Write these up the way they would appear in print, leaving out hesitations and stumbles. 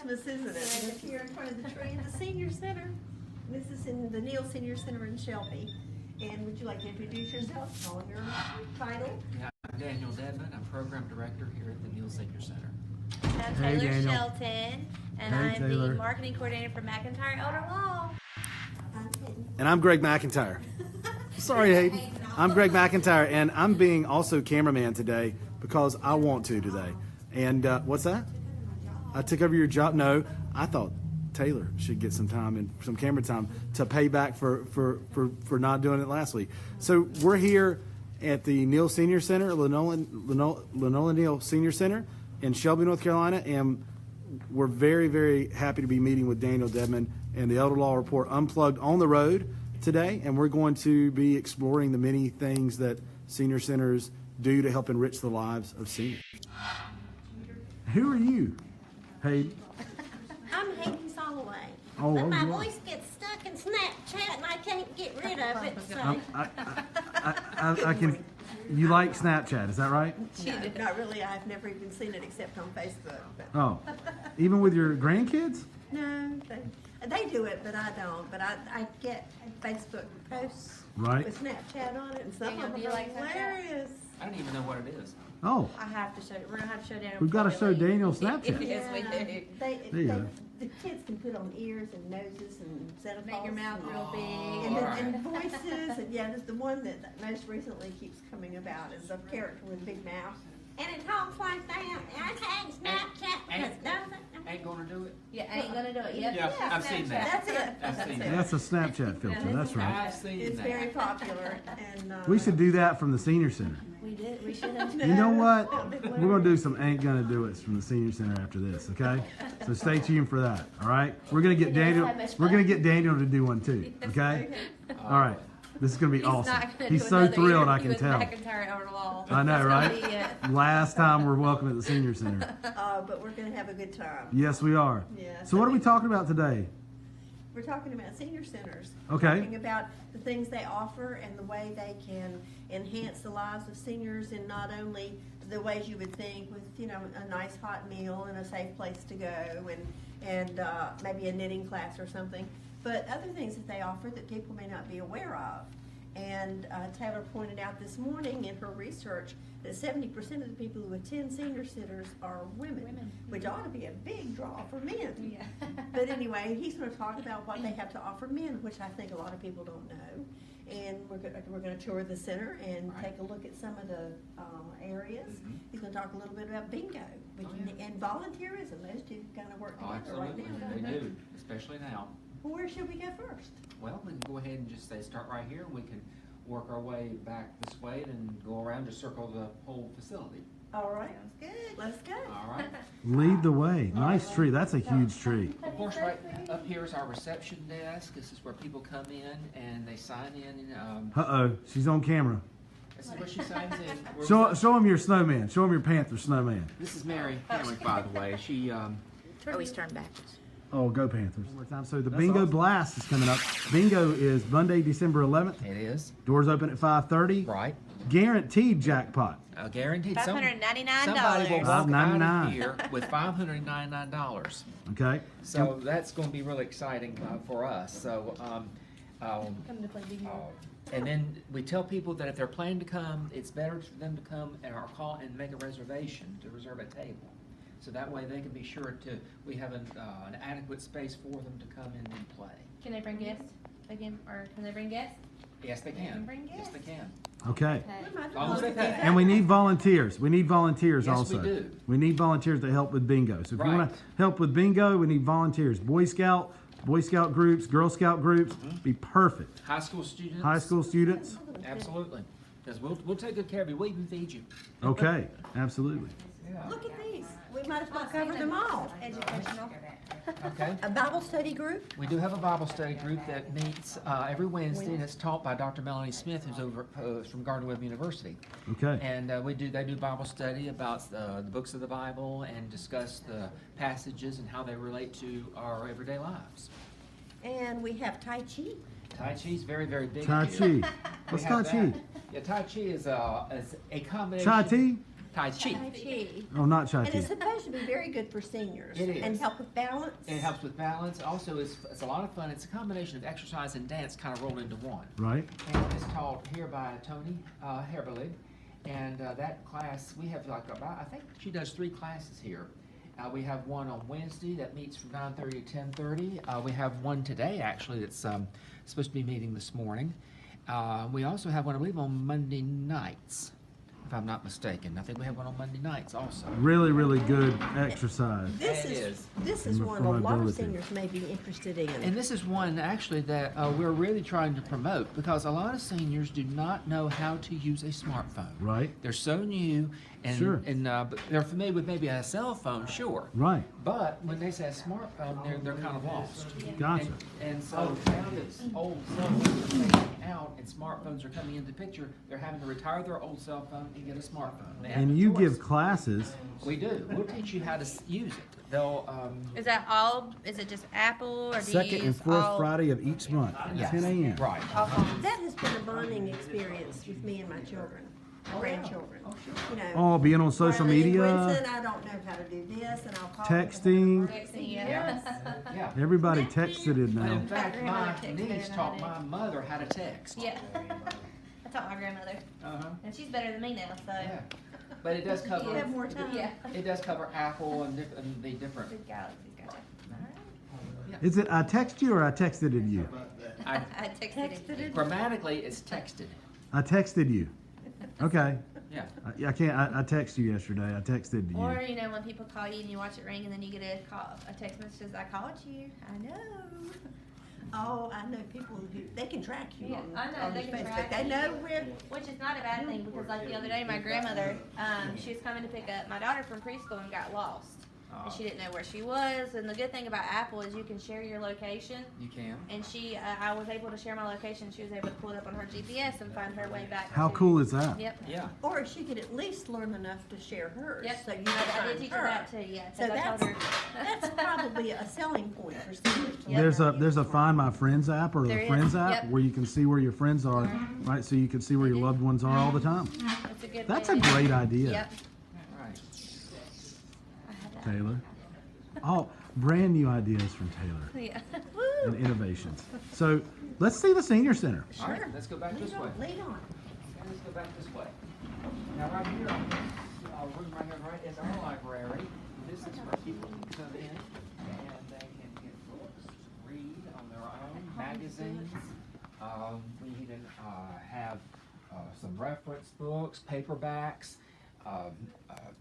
Christmas, isn't it? And it's here in front of the tree in the senior center. This is in the Neal Senior Center in Shelby. And would you like to introduce yourself, calling your title? Yeah, I'm Daniel Dedmon. I'm Program Director here at the Neal Senior Center. I'm Hey, Taylor Daniel. Shelton, and Hey, I'm Taylor. the Marketing Coordinator for McIntyre Elder Law. And I'm Greg McIntyre. Sorry, Hayden. I'm Greg McIntyre, and I'm being also cameraman today because I want to today. And what's that? I took over your job? No, I thought Taylor should get some time and some camera time to pay back for not doing it last week. So we're here at the Neal Senior Center, Lenola Neal Senior Center in Shelby, North Carolina, and we're very, very happy to be meeting with Daniel Dedmon and the Elder Law Report Unplugged on the road today, and we're going to be exploring the many things that senior centers do to help enrich the lives of seniors. Who are you, Hayden? I'm Hayden Soloway. Oh, But my you are. voice gets stuck in Snapchat and I can't get rid of it, so. I can. You like Snapchat, is that right? No, not really. I've never even seen it except on Facebook. But Oh, even with your grandkids? no, they do it, but I don't. But I get Facebook posts Right. with Snapchat on it, and some Daniel, of do them you are like Snapchat? hilarious. I don't even know what it is. Oh, I have to show. We're gonna have to show Daniel. we've got to show Chloe. Daniel Snapchat. Yes, we do. There you go. The kids can put on ears and noses and set Make your mouth real big. and, All right. and voices, and yeah, this the one that most recently keeps coming about is a character with a big mouth. And it talks like that, and I take Snapchat because it doesn't. Ain't gonna do it? Yeah, I ain't gonna do it. Yep. Yeah, Yeah, I've seen Snapchat. that. That's it. I've seen it. That's a Snapchat filter. That's right. I've seen It's that. very popular, and We should do that from the senior center. We did. We should have. You know what? We're going to do some ain't gonna do it from the senior center after this, okay? So stay tuned for that. All right? We're going to get Daniel. We're going to get Daniel to do one too, okay? All right. This is going to be awesome. He's so thrilled, I can tell. McIntyre Elder Law. I know, It's right? gonna be, Last time we're welcome at the senior center. but we're going to have a good time. Yes, we are. Yeah, So what are we talking about today? We're talking about senior centers. Okay. Talking about the things they offer and the way they can enhance the lives of seniors in not only the ways you would think with, you know, a nice hot meal and a safe place to go and maybe a knitting class or something, but other things that they offer that people may not be aware of. And Taylor pointed out this morning in her research that 70% of the people who attend senior centers are women. Which ought to be a big draw for men. Yeah. But anyway, he's going to talk about what they have to offer men, which I think a lot of people don't know. And we're going to tour the center and take a look at some of the areas. Mhm. He's going to talk a little bit about bingo and volunteerism. Those two kind of work Oh, together right absolutely. now. They do, especially now. Well, where should we go first? Well, we can go ahead and just say start right here. We can work our way back this way and go around, just circle the whole facility. All right. Sounds good. Let's go. All right. Lead the way. Nice tree. That's a huge tree. Of course, right up here is our reception desk. This is where people come in and they sign in. Uh-oh. She's on camera. This is where she signs in. Show him your snowman. Show him your Panther snowman. This is Mary Hamrick, by the way. She Always turn backwards. Oh, go Panthers. One more time. So the Bingo Blast is coming up. Bingo is Monday, December 11th. it is Doors open at 5:30. right. Guaranteed jackpot. Guaranteed. $599. Somebody will walk out $599. of here with $599. Okay. So that's going to be really exciting for us. So, Come to play bingo. and then we tell people that if they're planning to come, it's better for them to come at our call and make a reservation to reserve a table. So that way they can be sure we have an adequate space for them to come in and play. Can they bring guests again, or can they bring guests? Yes, they They can. can bring Yes, guests. they can. Okay. Okay. We might As long as they look at pay. And we need volunteers. We need volunteers Yes, also. we do. We need volunteers to help with bingo. So if you Right. want to help with bingo, we need volunteers. Boy Scout groups, Girl Scout groups, be perfect. High school students. High school students. Absolutely. Because we'll take good care of you. We'll even feed you. Okay, absolutely. Yeah. Look at these. We might as well cover them all. Educational. Okay. A Bible study group? We do have a Bible study group that meets every Wednesday, and it's taught by Dr. Melanie Smith, who's over from Gardner-Webb University. Okay. And they do Bible study about the books of the Bible and discuss the passages and how they relate to our everyday lives. And we have Tai Chi. Tai Chi is very, very big. Tai here. Chi. We What's Tai have Chi? that. Yeah, Tai Chi is a combination. Chai tea? Tai Chi. Tai Chi. Oh, not Chai And it's Tea. supposed to be very good for seniors. It is. And help with balance. It helps with balance. Also, it's a lot of fun. It's a combination of exercise and dance kind of rolled into one. Right? And it's taught here by Tony Herberlig. And that class, we have like about, I think she does 3 classes here. We have one on Wednesday that meets from 9:30 to 10:30. We have one today, actually, that's supposed to be meeting this morning. We also have one, I believe, on Monday nights, if I'm not mistaken. I think we have one on Monday nights also. Really, really good exercise. This It is, this is For one a lot of mobility. seniors may be interested in. And this is one actually that we're really trying to promote because a lot of seniors do not know how to use a smartphone. Right? They're so new, and Sure. but they're familiar with maybe a cell phone, sure. Right. But when they say a smartphone, they're kind of lost. Gotcha. And so now that old cell phones are fading out and smartphones are coming into the picture, they're having to retire their old cell phone and get a smartphone. They have And no you choice. give classes. We do. We'll teach you how to use it. They'll. Is that all? Is it just Apple, or do Second you and use fourth all? Friday of each month, Yes, 10 a.m. Right. That has been a bonding experience with me and my children, grandchildren. You know, Oh, being on social Marlene media, Winston, I don't know how to do this, and I'll call them. texting. Texting, yeah. Yes. Yeah. Everybody texted it And now. in fact, my grandmother texts better niece than I taught do. my mother how to text. Yeah. I taught my grandmother, Uh-huh. and she's better than me now. So. Yeah. But it does You cover. have more time. Yeah. It does cover Apple and the different. Big galaxies, gotcha. Is it I text you or I texted it you? I, I texted it. grammatically, it's texted. I texted you. Okay. Yeah. I can't. I texted you yesterday. I texted you. Or you know when people call you and you watch it ring and then you get a text message says I called you. I know. Oh, I know people who, they can track you Yeah, on, I know, on they can Facebook. track They you. know where, Which is not a bad thing because like the other day my grandmother, she was coming to pick up my daughter from preschool and got lost. And she didn't know where she was. And the good thing about Apple is you can share your location. You can. And I was able to share my location. She was able to pull it up on her GPS and find her way back. How to- cool is that? Yep. Yeah. or she could at least learn enough to share hers. Yep. So you I can did find teach her her. that too. Yeah. So 'cause I told her. that's probably a selling point for seniors. to Yep. learn. There's a Find My Friends app or There the is, Friends app yep. where you can see where your friends are, right? So you can see where your loved ones are all the time. That's a good. That's way a to- great idea, Yep. Right. I had that. Taylor. Oh, brand new ideas from Taylor Yeah. and innovations. So let's see the senior center. All right. Let's go back Lead this way. on, lead on. Let's go back this way. Now, right here on this room right here, right, is our library. This is where people can come in and they can get books, read on their own, magazines. We even have some reference books, paperbacks,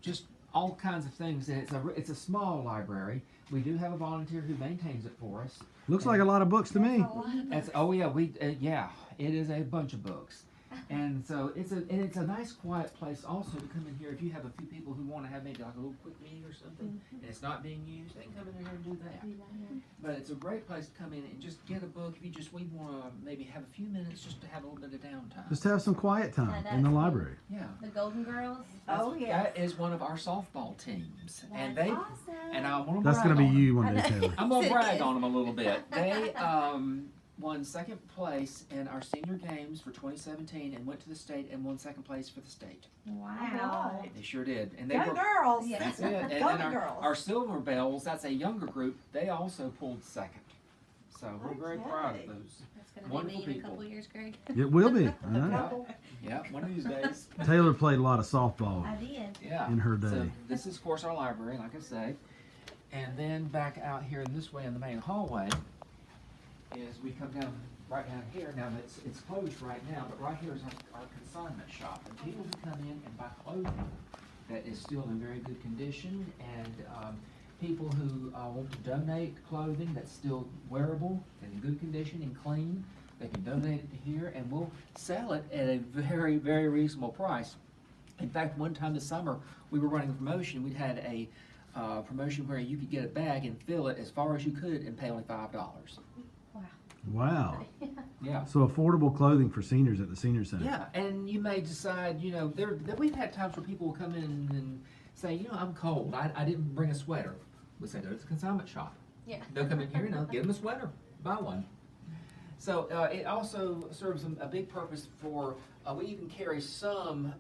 just all kinds of things. And it's a small library. We do have a volunteer who maintains it for us. Looks like a lot of books to me. That's oh yeah yeah, it is a bunch of books, and so it's a nice quiet place also to come in here if you have a few people who want to have maybe like a little quick meeting or something and it's not being used, they can come in here and do that. But it's a great place to come in and just get a book if you just we want to maybe have a few minutes just to have a little bit of downtime. Just have some quiet time in the library. Yeah. The Golden Girls. Oh, yeah. That is one of our softball teams, and That's they awesome. and I want to That's gonna be you one day, Taylor. I'm gonna brag on them a little bit. They won second place in our senior games for 2017 and went to the state and won second place for the state. Wow. They sure did. And they Go were girls. Yeah. that's it. And Go then the our, girls. our Silver Bells, that's a younger group, they also pulled second. So we're very proud Okay. of those. That's gonna Wonderful be me in a people. couple years, Greg. It will be. All right. Yeah, one of these days. Taylor played a lot of softball I did. Yeah. in her So day. this is of course our library, like I say. And then back out here in this way in the main hallway is we come down right down here. Now it's closed right now, but right here is our consignment shop. And people who come in and buy clothing that is still in very good condition, and people who want to donate clothing that's still wearable and in good condition and clean, they can donate it to here, and we'll sell it at a very, very reasonable price. In fact, one time this summer, we were running a promotion. We'd had a promotion where you could get a bag and fill it as far as you could and pay only $5. Wow. Yeah. So affordable clothing for seniors at the senior center. Yeah, and you may decide, you know, we've had times where people will come in and say, you know, I'm cold. I didn't bring a sweater. We say, go to the consignment shop. Yeah. They'll come in here and I'll give them a sweater. Buy one. So it also serves a big purpose for, we even carry some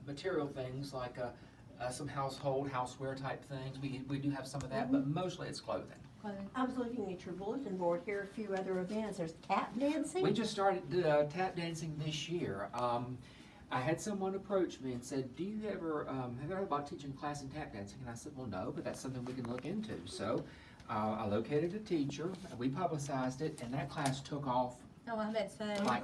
material things like some houseware type things. We do have some of that, but mostly it's clothing. I was looking at your bulletin board here, a few other events. There's tap dancing. We just started tap dancing this year. I had someone approach me and said, "Do you ever have you heard about teaching a class in tap dancing?" And I said, "Well, no, but that's something we can look into." So I located a teacher, we publicized it, and that class took off Oh, I bet so. like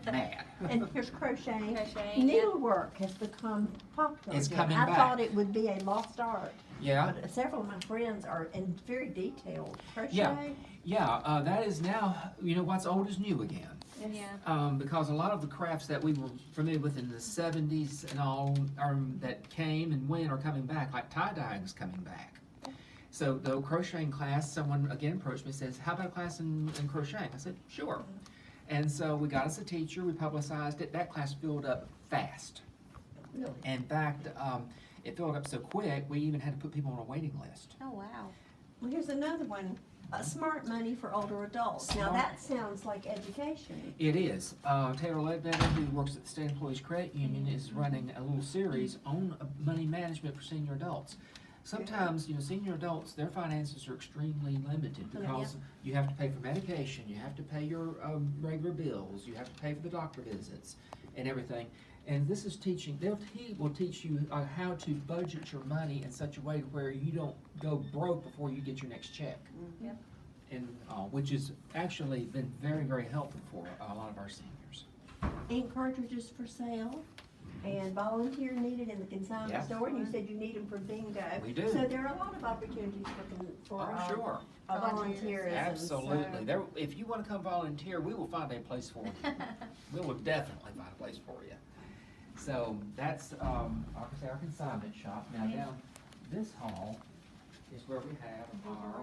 mad. And here's crocheting. Crocheting, Needlework has become popular. It's again. coming I back. thought it would be a lost art. Yeah. But several of my friends are in very detailed crochet. Yeah, that is now, what's old is new again. Yeah. Because a lot of the crafts that we were familiar with in the 70s and all that came and went are coming back, like tie-dyeing is coming back. So the crocheting class, someone again approached me and says, "How about a class in crocheting?" I said, "Sure." And so we got us a teacher, we publicized it, that class filled up fast. Really? In fact, it filled up so quick, we even had to put people on a waiting list. Oh, wow. Well, here's another one. Smart money for older adults. Now Smart. that sounds like education. It is. Taylor Ledbetter, who works at the State Employees Credit Union, is running a little series on money management for senior adults. Sometimes, senior adults, their finances are extremely limited because you have to pay for medication, you have to pay your regular bills, you have to pay for the doctor visits and everything. And this is teaching, he will teach you how to budget your money in such a way to where you don't go broke before you get your next check. Yep. And, which has actually been very, very helpful for a lot of our seniors. Ink cartridges for sale and volunteer needed in the consignment Yeah. store. And you said you need them for bingo. We do. So there are a lot of opportunities for Oh, sure. volunteerism. Absolutely. So- There, if you want to come volunteer, we will find a place for you. We will definitely find a place for you. So that's, our consignment shop. Now down this hall is where we have our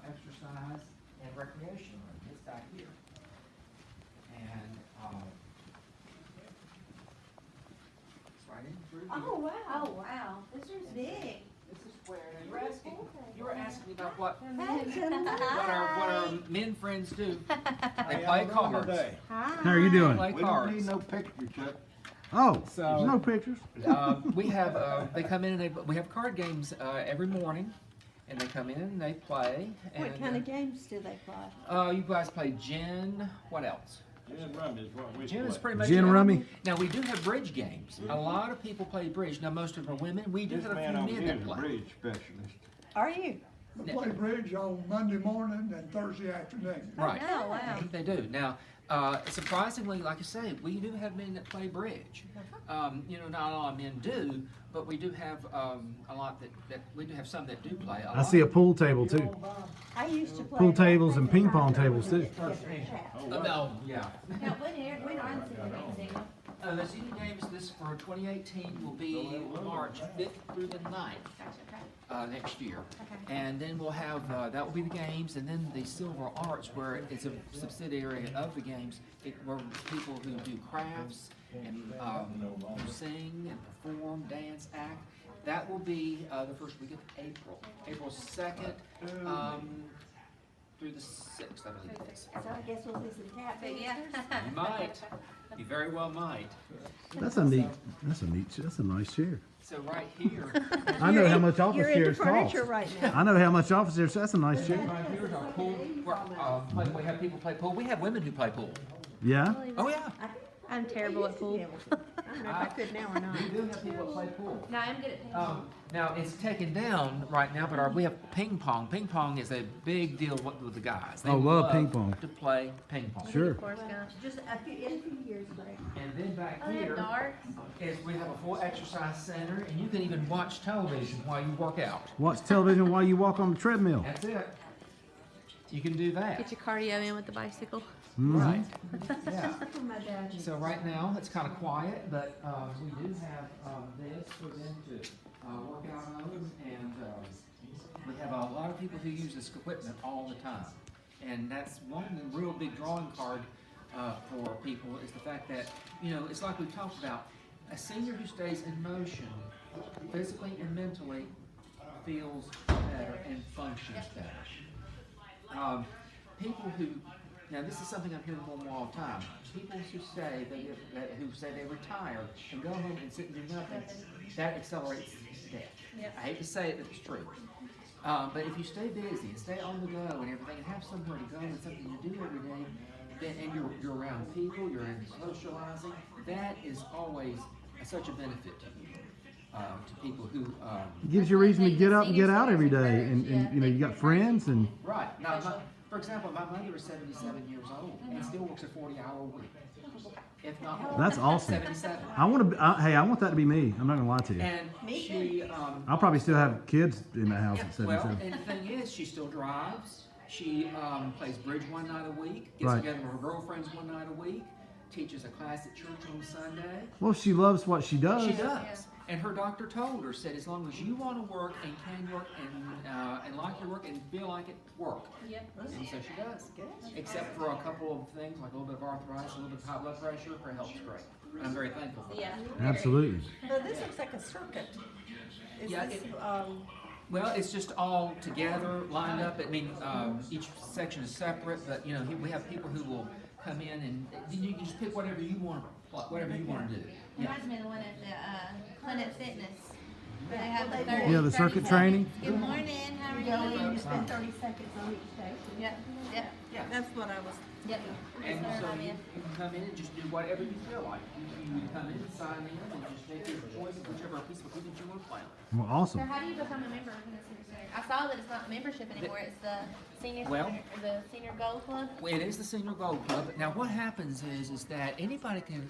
exercise and recreation room. It's back here. And, it's right in through here. Oh, wow. Oh, wow. This is big. This is where, you were asking me about what That's our men friends do. They play cards. How are you doing? Play We don't cards. need no picture, Chuck. Oh, So- there's no pictures. We have, they come in and we have card games every morning, and they come in and they play. What And, kind of games do they play? you guys play gin, what else? Gin rum is what we Gin is play. pretty much Gin it. rummy? Now, we do have bridge games. A lot of people play bridge. Now, most of them are women. We do This have a man few over men here that is a play. bridge specialist. Are you? We play bridge on Monday morning and Thursday afternoon. Right. Oh, wow. They do. Now, surprisingly, like I say, we do have men that play bridge. Not a lot of men do, but we do have a lot that we do have some that do play. I see a pool table too. I used to play. Pool tables and ping pong tables too. No, yeah. Now, when are the senior games, Daniel? The senior games this for 2018 will be March 5th through the 9th. Gotcha, okay. Next year. Okay. And then we'll have, that will be the games, and then the Silver Arts, where it's a subsidiary of the games, where people who do crafts and who sing and perform, dance, act. That will be the first week of April, April 2nd through the 6th, I believe it is. So I guess we'll see some tap So, dancers. yeah. You might, you very well might. That's a nice chair. So right here, I know how much office You're into chairs cost. furniture right now. I know how much office chairs. That's a nice chair. right here's our pool, where we have people play pool. We have women who play pool. Yeah. Oh, yeah. I'm terrible at pool. I don't know if I could now or not. We do have people that play pool. No, I'm good at ping pong. Now, it's taken down right now, but we have ping pong. Ping pong is a big deal with the guys. They Oh, love ping pong. to play ping pong. Sure. Of course, gosh. Just in a few years, Greg. And then back Oh, they have here darts. is we have a full exercise center, and you can even watch television while you work out. Watch television while you walk on the treadmill. That's it. You can do that. Get your cardio in with the bicycle. Right. Yeah. That's what my dad used to So right now, it's kind of quiet, but we do have this for them to work out on, and we have a lot of people who use this equipment all the time. And that's one real big drawing card for people is the fact that, it's like we've talked about, a senior who stays in motion, physically and mentally, feels better and functions better. People who Now, this is something I'm hearing more and more all the time. People who say who say they retire and go home and sit and do nothing, that accelerates death. Yep. I hate to say it, but it's true. But if you stay busy and stay on the go and everything, and have somewhere to go and something to do every day, then, and you're around people, you're in socializing, that is always such a benefit to you. To people who It gives you a reason to get up and get out every day, and you know, you got friends and. right now. For example, my mother is 77 years old and still works a 40-hour week, if not more. That's awesome. 77. I want to. Hey, I want that to be me. I'm not gonna lie to you. And she, I'll probably still have kids in the house at well, 77. and the thing is, she still drives. She plays bridge one night a week, gets Right. together with her girlfriends one night a week, teaches a class at church on Sunday. Well, she loves what she does. She does. And her doctor told her, said, as long as you want to work and can work and like your work and feel like it, work. Yep. And so she does. Except for a couple of things, like a little bit of arthritis, a little bit of high blood pressure, her health's great. I'm very thankful for that. Yeah. Absolutely. So this looks like a circuit. Is Yeah, this, Well, it's just all together, lined up. I mean, each section is separate, but you know, we have people who will come in and you can just pick whatever you want to do. Reminds me of the one at the Planet Fitness. They have the 30, Yeah, the 30 circuit seconds. training. Good morning, how are you go in, you? you spend 30 seconds on each station. Yep, yep, That's what I was. yep. And That's so what I you mean. can come in and just do whatever you feel like. You come in, sign in, and just make your choice of whichever piece of equipment you want to play on. Well, awesome. So how do you become a member of the Senior Center? I saw that it's not membership anymore, it's the Senior Well- Center, or the Senior Gold Club. Well, it is the Senior Gold Club. Now, what happens is that anybody can,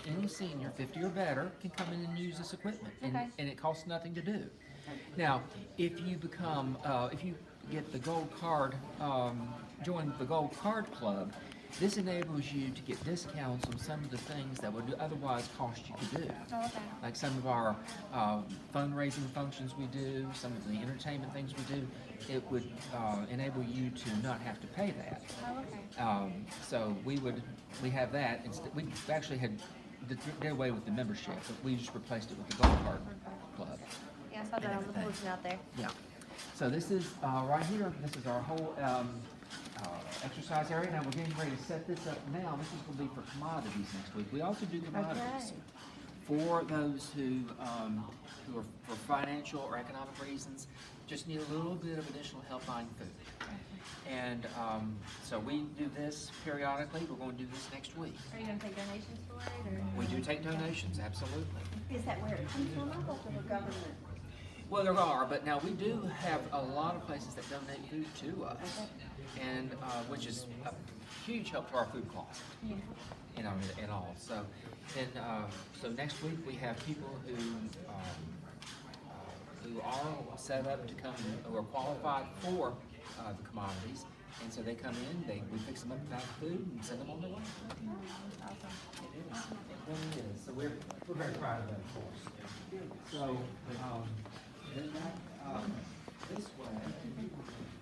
any senior, 50 or better, can come in and use this equipment, Okay. and it costs nothing to do. Now, if you become, if you get the gold card, join the Gold Card Club, this enables you to get discounts on some of the things that would otherwise cost you to do. Oh, okay. Like some of our fundraising functions we do, some of the entertainment things we do, it would enable you to not have to pay that. Oh, okay. So we have that. We actually had did away with the membership, but we just replaced it with the Gold Card Club. Yeah, I saw that on the bulletin out there. Yeah. So this is right here. This is our whole exercise area. Now we're getting ready to set this up now. This is going to be for commodities next week. We also do commodities for those who are for financial or economic reasons just need a little bit of additional help buying food. And so we do this periodically. We're going to do this next week. Are you gonna take donations for it, or? We do take donations, absolutely. Is that where it comes from? I thought they were government. Well, there are, but now we do have a lot of places that donate food to us, and which is a huge help to our food costs, you know, and all. So, then, so next week we have people who are set up to come, who are qualified for the commodities, and so they come in, we fix them up with food and send them on their way. It is. It really is. So we're very proud of that, of course. So, then that, this way.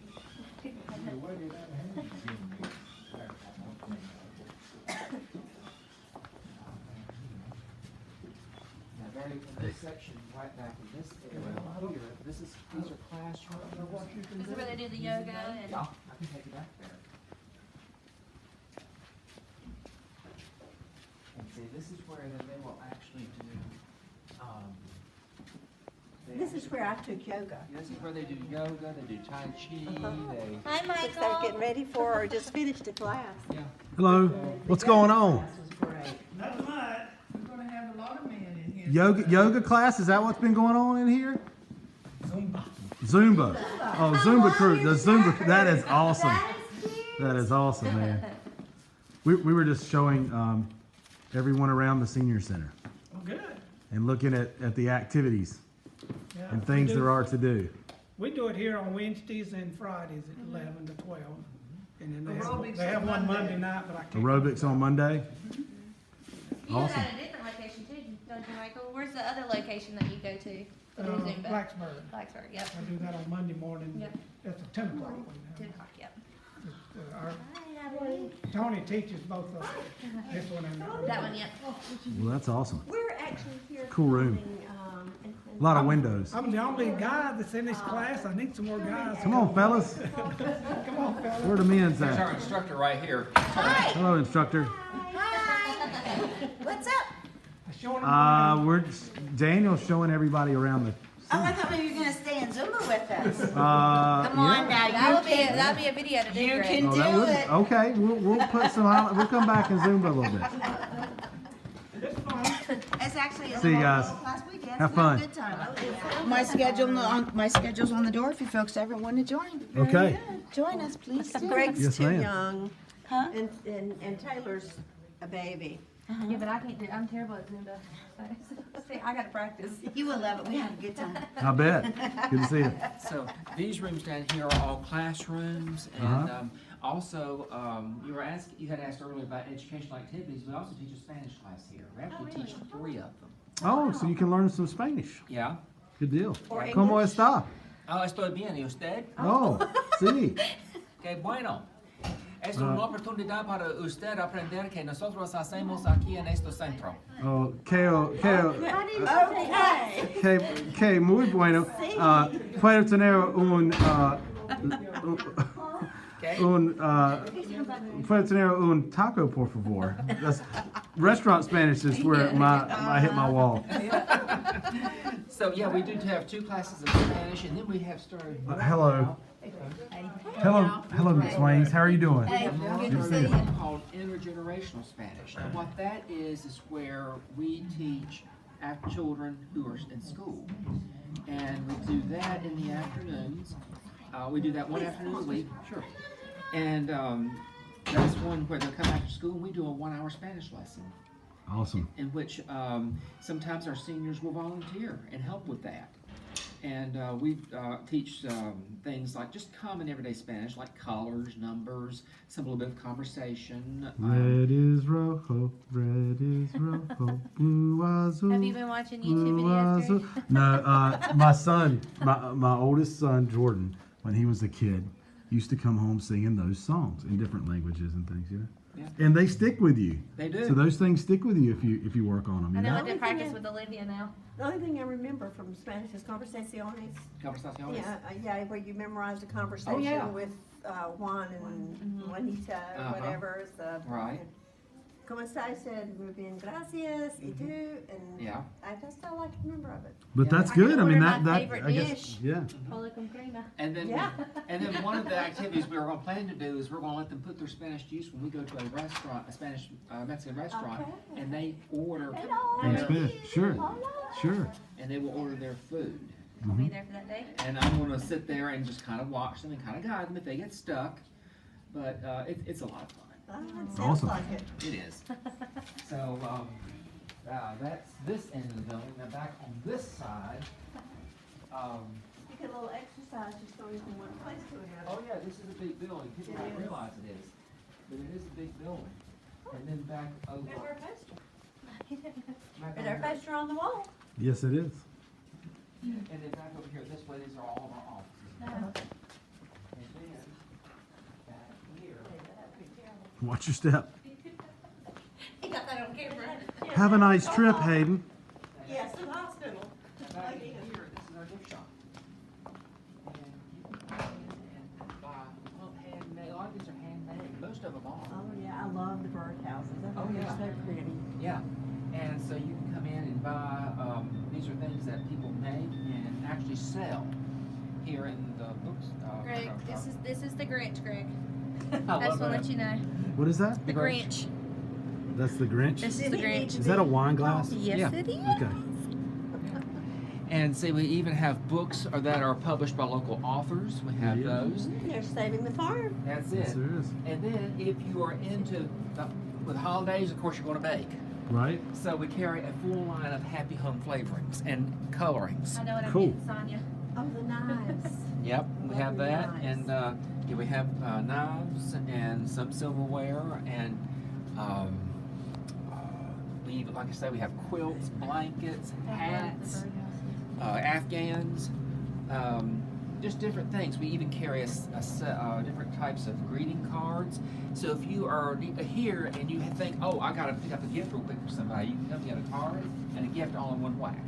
Now, very, in this section, right back in this area here, these are classrooms. Is this where they do the yoga and? Yeah, I can take you back there. And see, this is where they will actually do, This is where I took yoga. this is where they do yoga, they do Tai Chi, they, Hi, Looks they're Michael. getting ready for or just finished a class. yeah. Hello. What's going on? That's right. We're gonna have a lot of men in here. Yoga class? Is that what's been going on in here? Zumba. Oh, Zumba crew. The Zumba. That is awesome. That is awesome, man. We were just showing everyone around the senior center Oh, good. and looking at the activities Yeah, and things we do- there are to do. We do it here on Wednesdays and Fridays at 11 to 12. And then Aerobics they have on one Monday. Monday night, but I can't. Aerobics on Monday. You Awesome. do that at a different location too, don't you, Michael? Where's the other location that you go to? To do Zumba? Blacksburg. Blacksburg, yep. I do that on Monday morning. Yep. That's at 10 o'clock. 2 o'clock, yep. Tony teaches both of them. This one and That one, yep. Well, that's awesome. We're actually here. Cool room. filming, and A lot of windows. I'm the only guy that's in this class. I need some more guys. Come on, fellas. Come on, fellas. Where the men's There's at? our instructor right here. Hello, instructor. What's up? Showing them around. We're Daniel's showing everybody around the. Oh, I thought maybe you were gonna stay in Zumba with us. Come on now, That'll be a video to do, You Greg. can Oh, do that would, it. okay, we'll put some. We'll come back and Zumba a little bit. It's actually a See you little guys. last weekend. Have It's fun. a good time. My schedule's on the door if you folks ever want to join. Okay. Join us, please. do. Greg's Yes, too ma'am. young, Huh? and Taylor's a baby. Yeah, but I can't do. I'm terrible at Zumba. See, I gotta practice. You will love it. We have a good time. I bet. Good to see you. So these rooms down here are all classrooms, and Uh-huh. also you had asked earlier about educational activities. We also teach a Spanish class here. We actually teach 3 of them. Oh, so you can learn some Spanish. Yeah. Good deal. Or ¿Cómo English. está? Estoy bien. ¿Y usted? Oh, sí. Qué bueno. Es una oportunidad para usted aprender que nosotros hacemos aquí en este centro. Oh, Okay. que muy bueno. Puedo tener Okay. puedo tener un taco, por favor. That's restaurant Spanish is where I hit my wall. So yeah, we do have 2 classes of Spanish, and then we have started. Hello. Hello, Miss Waynes. How are you doing? Good to see you. Called intergenerational Spanish. And what that is where we teach our children who are in school, and we do that in the afternoons. We do that one afternoon a week. Sure. And that's one where they'll come after school, and we do a 1-hour Spanish lesson, Awesome. in which sometimes our seniors will volunteer and help with that. And we teach things like just common everyday Spanish, like colors, numbers, some little bit of conversation. Red is rojo, red is rojo, blue azul. Have you been watching YouTube blue videos, azul. Greg? No, my son, my oldest son, Jordan, when he was a kid, used to come home singing those songs in different languages and things, you know. Yeah. And they stick with you. They do. So those things stick with you if you work on them. I You know know? I did practice with Olivia now. The only thing I remember from Spanish is conversaciones. Conversaciones. Yeah, where you memorize a conversation Oh, yeah. with Juan and Juanita, Uh-huh. whatever. Is the, Right. ¿Cómo está? I said, muy bien, gracias, y tú, and Yeah. I just don't like the number of it. But Yeah. that's I can good. I mean, order my that favorite I guess, dish. yeah. Hola con crema. And then, Yeah. and then one of the activities we were going to plan to do is we're going to let them put their Spanish juice when we go to a restaurant, a Spanish Mexican restaurant, Okay. and they order In their, Spanish. Sure, sure. and they will order their food. I'll be there for that day. And I'm going to sit there and just kind of watch them and kind of guide them if they get stuck. But it's a lot of fun. It sounds Awesome. like it. It is. So that's this end of the building. Now back on this side. You get a little exercise just going from one place to Oh another. yeah, this is a big building. People It don't is. realize it is, but it is a big building. And then back over. There's our poster. back There's our over here- poster on the wall. Yes, it is. And then back over here, this way, these are all of our offices. And then back here. Watch your step. He got that on camera. Have a nice trip, Hayden. Yes, the hospital. Back here, this is our gift shop. And you can come in and buy, well, handmade, a lot of these are handmade, most of them are. Oh, yeah, I love the birdhouses. I Oh, think yeah. they're so pretty. Yeah, and so you can come in and buy, these are things that people make and actually sell here in the books. Greg, this is the Grinch, Greg. I I love just want to that. let you know. What is that? The Grinch. That's the Grinch. This is the Grinch. Is that a wine glass? Yes, Yeah. it is. Okay. And see, we even have books that are published by local authors. We have Yeah. those. They're saving the farm. That's Yes, it. there is. And then if you are into with holidays, of course, you're going to bake. Right? So we carry a full line of happy home flavorings and colorings. I know what I'm Cool. getting, Sonya. Oh, the knives. Yep, we have Lovely that, knives. and yeah, we have knives and some silverware, and we, like I say, we have quilts, blankets, hats, Afghans, just different things. We even carry different types of greeting cards. So if you are here and you think, oh, I got to pick up a gift real quick for somebody, you can come get a card and a gift all in one whack.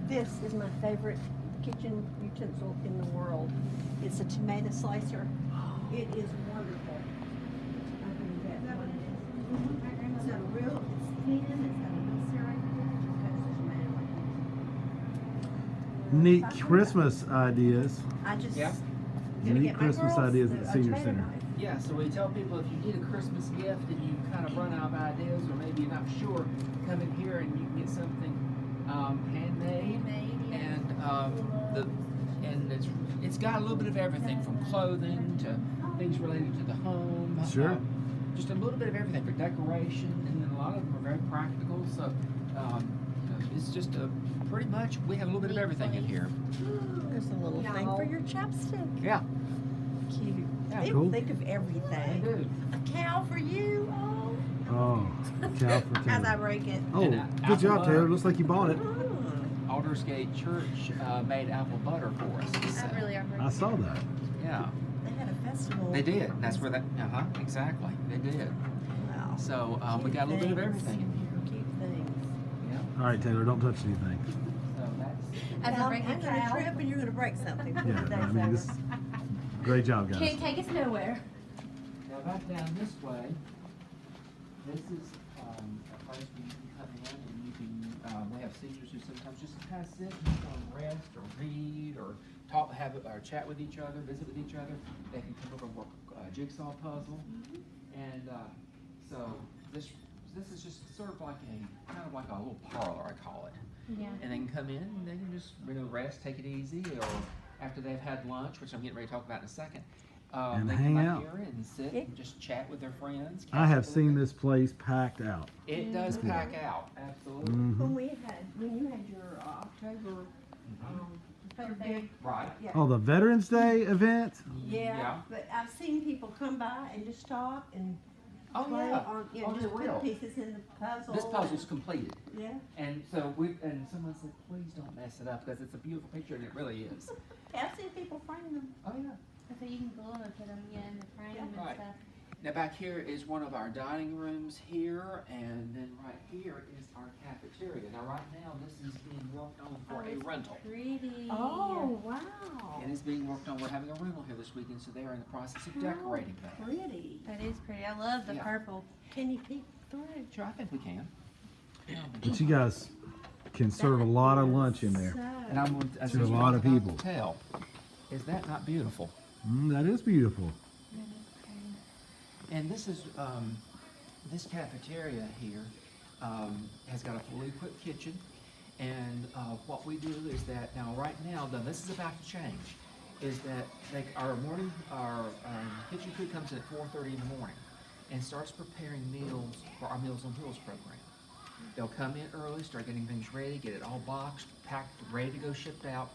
This is my favorite kitchen utensil in the world. It's a tomato slicer. It is wonderful. I think that's what it is. It's got a real, it's thin, it's got a real syrup. Neat Christmas ideas. I just. Yeah. gonna Neat get my Christmas girls ideas at the a senior tomato center. knife. Yeah, so we tell people if you need a Christmas gift and you kind of run out of ideas, or maybe you're not sure, come in here and you can get something handmade. And it's got a little bit of everything from clothing to things related to the home. Sure. Just a little bit of everything for decoration, and then a lot of them are very practical. So it's just pretty much we have a little bit of everything in here. There's a little thing for your chapstick. Yeah. Cute. Yeah, They cool. think of everything. They do. A cow for you. Oh. Oh, cow for As I Taylor. break it. Oh, And good job, apple Taylor. butter. Looks like you bought it. Aldersgate Church made apple butter for us. I really are. I saw that. Yeah, They had a festival. they did. That's where that. Exactly. They did. Wow. So we got a little bit of everything in here. Cute things. Yeah. All right, Taylor, don't touch anything. So that's. As I Well, break I'm the gonna cow. trip and you're gonna break something. Yeah, I mean, this. Great job, guys. Can't take us nowhere. Now back down this way. This is a place where you can come in and you can. We have seniors who sometimes just kind of sit and just want to rest or read or talk, or chat with each other, visit with each other. They can come over and work a jigsaw puzzle, and so this is just sort of like kind of like a little parlor, I call it. Yeah. And they can come in and they can just rest, take it easy, or after they've had lunch, which I'm getting ready to talk about in a second, And they hang come out. out here and sit and just chat with their friends. I have seen this place packed out. It does pack out, absolutely. Hmm. When you had your October, your big, Right. yeah. Oh, the Veterans Day event? Yeah, but I've seen people come by and just stop and Oh, play yeah. on, Oh, just they put will. pieces in the puzzle. This puzzle's completed. Yeah. And so and someone said, please don't mess it up because it's a beautiful picture and it really is. I've seen people frame them. Oh, yeah. So you can glue them and put them in the frame and Right. stuff. Now back here is one of our dining rooms here, and then right here is our cafeteria. Now right now, this is being worked on for a rental. Pretty. Oh, wow. It is being worked on, we're having a rental here this weekend, so they are in the process of decorating that. Pretty. That is pretty. I love the Yeah. purple. Can you peek through? Sure, I think we can. But you guys can serve a lot of lunch in there. And I'm going to, To a lot of people. Tell, is that not beautiful? That is beautiful. And this is, this cafeteria here has got a fully equipped kitchen. And what we do is that, now right now, though this is about to change, is that our kitchen crew comes in at 4:30 in the morning and starts preparing meals for our Meals on Wheels program. They'll come in early, start getting things ready, get it all boxed, packed, ready to go shipped out.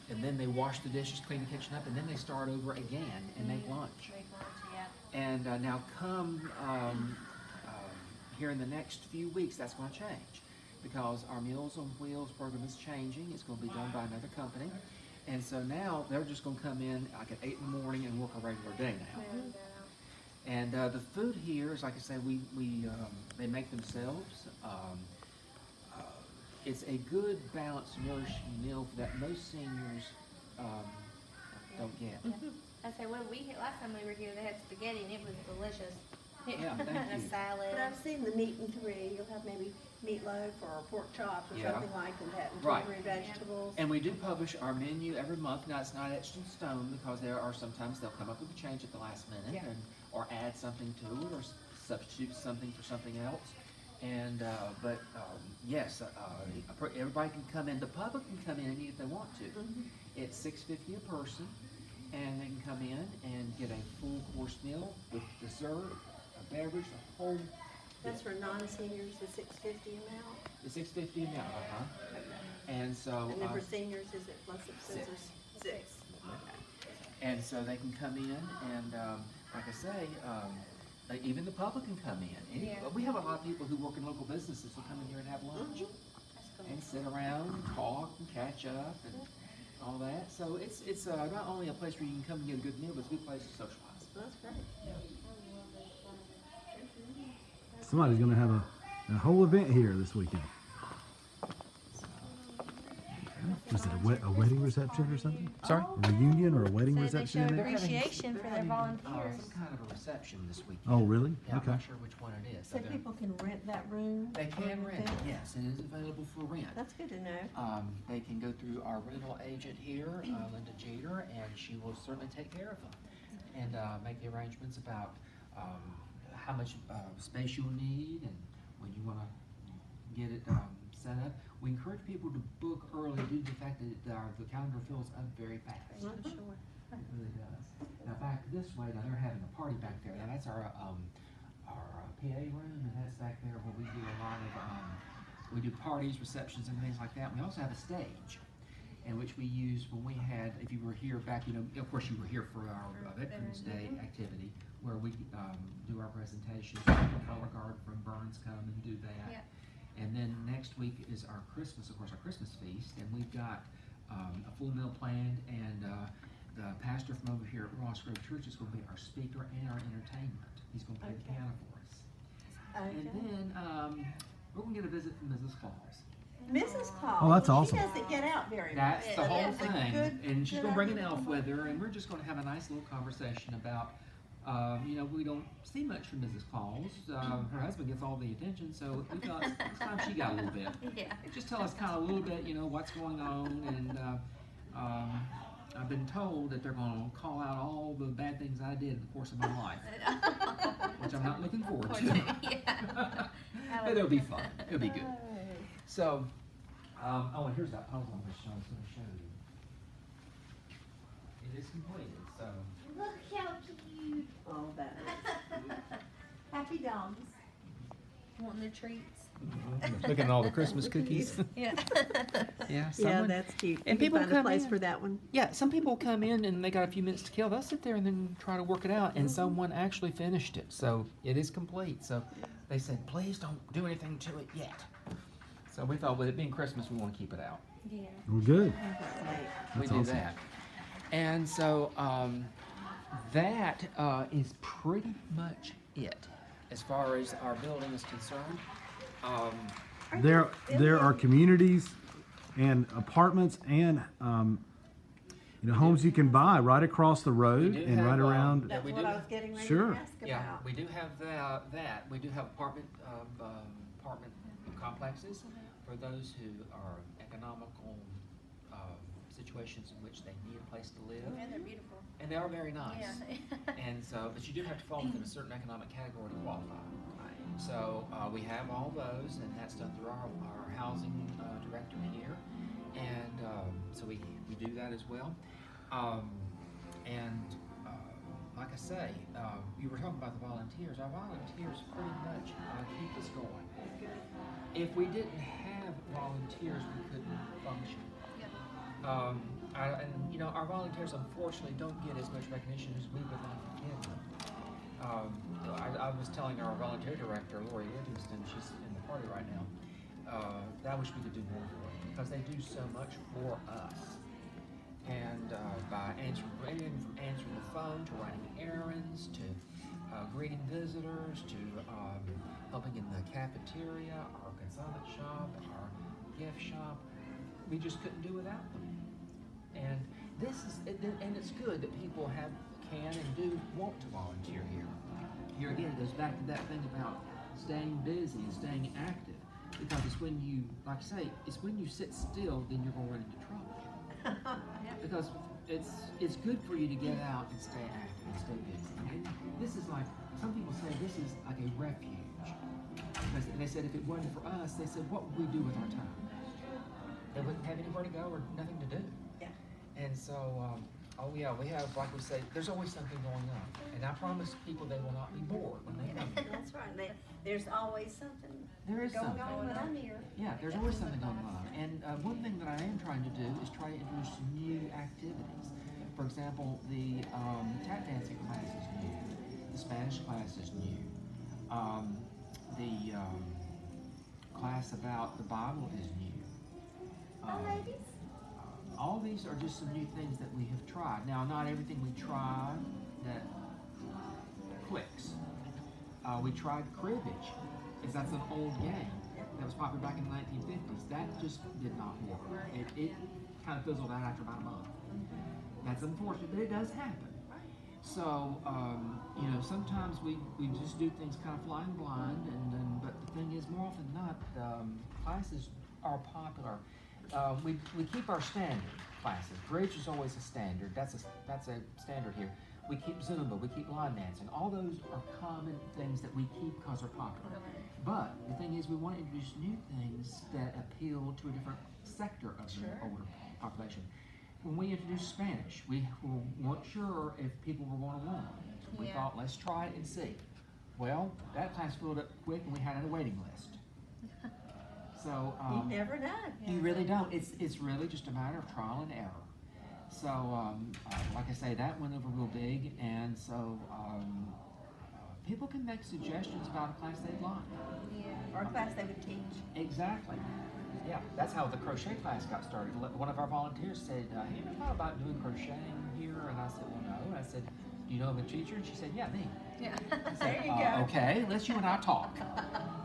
And then they wash the dishes, clean the kitchen up, and then they start over again and make lunch. Make lunch, yeah. And now come here in the next few weeks, that's going to change because our Meals on Wheels program is changing. It's going to be done by another company. And so now they're just going to come in like at 8 in the morning and work a regular day now. And the food here is, like I say, they make themselves. It's a good, balanced, nourishing meal that most seniors don't get. I say last time we were here, they had spaghetti and it was delicious. Yeah, thank And you. a salad. But I've seen the meat and three. You'll have maybe meatloaf or pork chop or Yeah. something like that, and Right. three vegetables. And we do publish our menu every month. Now, it's not etched in stone because there are sometimes they'll come up with a change at the last minute or add something to it or substitute something for something else. And, yes, everybody can come in. The public can come in and eat if they want to. It's $6.50 a person, and they can come in and get a full course meal with dessert, a beverage, the whole. That's for non-seniors, the $6.50 amount. The $6.50 a month, And so. And then for seniors, is it less expensive? Six. And so they can come in and, like I say, even the public can come in. We have a lot of people who work in local businesses who come in here and have lunch and sit around and talk and catch up and all that. So it's not only a place where you can come and get a good meal, but it's a good place to socialize. That's great. Somebody's going to have a whole event here this weekend. Was it a wedding reception or something? Sorry? A reunion or a wedding So they reception? show in there? appreciation for their Some volunteers. kind of a reception this weekend. Oh, really? Yeah, I'm Okay. not sure which one it is. So they're- people can rent that room? They for can rent, everything? yes, it is available for rent. That's good to know. They can go through our rental agent here, Linda Jeter, and she will certainly take care of them. And, make the arrangements about, how much, space you'll need and when you wanna get it, set up. We encourage people to book early due to the fact that, the calendar fills up very fast. Sure. It really does. Now back this way, now they're having a party back there. Now that's our PA room, and that's back there where we do a lot of, we do parties, receptions, and things like that. We also have a stage, in which we use when we had, if you were here back, of course you were here for our Veterans Day activity, where we do our presentations. Color Guard from Burns come and do that. Yeah. And then next week is our Christmas, of course, our Christmas feast, and we've got a full meal planned, and the pastor from over here at Ross Grove Church is going to be our speaker and our entertainment. He's going to play the Okay. piano for us. And Okay. then we're going to get a visit from Mrs. Claus. Mrs. Claus. Oh, that's awesome. She doesn't get out very much. That's the whole That's a thing, good- and she's good going to bring an idea. elf with her, and we're just going to have a nice little conversation about. We don't see much from Mrs. Claus. Her husband gets all the attention, so we thought it's time she got a little bit. Yeah. Just tell us kind of a little bit, what's going on, and I've been told that they're going to call out all the bad things I did in the course of my life, which I'm not looking forward to. Yeah. But it'll be fun. It'll be good. So, and here's that puzzle I was going to show you. It is completed, so. Look how cute. Oh, that is. Happy dogs. Wanting their treats. Looking at all the Christmas cookies. Yeah. Yeah, Yeah, that's cute. and You can people find a come place in. for that one. Yeah, some people come in and they got a few minutes to kill. They'll sit there and then try to work it out, and someone actually finished it. So it is complete. So they said, please don't do anything to it yet. So we thought, with it being Christmas, we want to keep it out. Yeah. Well, good. We That's do awesome. that. And so that is pretty much it as far as our building is concerned. There are communities and apartments and homes you can buy right across the road We do and have, right around. That's we what do- I was getting ready Sure. to ask Yeah, about. we do have that. We do have apartment complexes for those who are economical situations in which they need a place to live. And they're beautiful. And they are very nice. Yeah. And so, but you do have to fall within a certain economic category to qualify. So we have all those, and that's done through our housing director here. And so we do that as well. Like I say, you were talking about the volunteers. Our volunteers pretty much keep us going. If we didn't have volunteers, we couldn't function. Our volunteers unfortunately don't get as much recognition as we would like to give them. I was telling our volunteer director, Lori Livingston, she's in the party right now, that I wish we could do more for them because they do so much for us. And by answering the phone, to running errands, to greeting visitors, to helping in the cafeteria, our consignment shop, our gift shop, we just couldn't do without them. And it's good that people can and do want to volunteer here. Here again, it goes back to that thing about staying busy and staying active. Because it's when you, like I say, it's when you sit still, then you're going to run into trouble. Because it's good for you to get out and stay active and stay busy. And this is like, some people say this is like a refuge. Because they said if it wasn't for us, they said, what would we do with our time? They wouldn't have anywhere to go or nothing to do. Yeah. And so, we have, like we say, there's always something going on. And I promise people they will not be bored when they come. That's right. There's always something There is going something. on when I'm here. Yeah, there's always something going on. And one thing that I am trying to do is try to introduce some new activities. For example, the tap dancing class is new. The Spanish class is new. The class about the Bible is new. All these are just some new things that we have tried. Now, not everything we tried that clicks. We tried cribbage, because that's an old game that was popular back in the 1950s. That just did not work. It kind of fizzled out after about a month. That's unfortunate, but it does happen. So, you know, sometimes we just do things kind of flying blind, and then, but the thing is, more often than not, classes are popular. We keep our standard classes. Bridge is always a standard. That's a standard here. We keep Zumba, we keep line dancing. All those are common things that we keep because they're popular. But the thing is, we want to introduce new things that appeal to a different sector of the older population. When we introduced Spanish, we weren't sure if people were going to want it. We thought, let's try it and see. Well, that class filled up quick, and we had a waiting list. So You never know. you really don't. It's really just a matter of trial and error. So, like I say, that went over real big, and so people can make suggestions about a class they'd like. Or a class they would teach. Exactly. Yeah, that's how the crochet class got started. One of our volunteers said, "Have you ever thought about doing crocheting here?" And I said, "Well, no." And I said, "Do you know of a teacher?" And she said, "Yeah, me." Yeah. I said, There you go. Okay, let's you and I talk.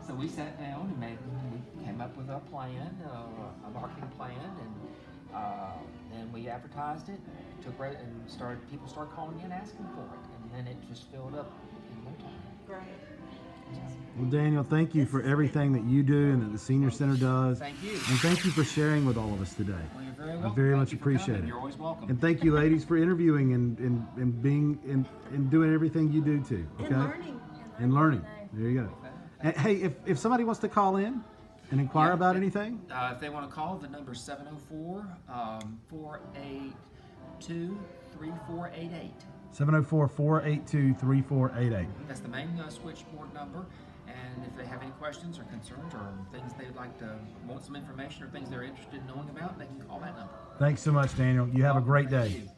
So we sat down and we came up with a plan, a marketing plan, and then we advertised it. People started calling in asking for it, and then it just filled up in no time. Great. Well, Daniel, thank you for everything that you do and that the Senior Center does. Thank you. And thank you for sharing with all of us today. Well, you're very welcome. I very Thank much you for appreciate coming. it. You're always welcome. And thank you, ladies, for interviewing and being and doing everything you do too. Okay. And learning. And learning. There you go. And, hey, if somebody wants to call in and inquire Yeah, about anything, if they want to call, the number is 704-482-3488. 704-482-3488. That's the main switchboard number. And if they have any questions or concerns or things they'd like to want some information or things they're interested in knowing about, they can call that number. Thanks so much, Daniel. You have a great Thank day. you.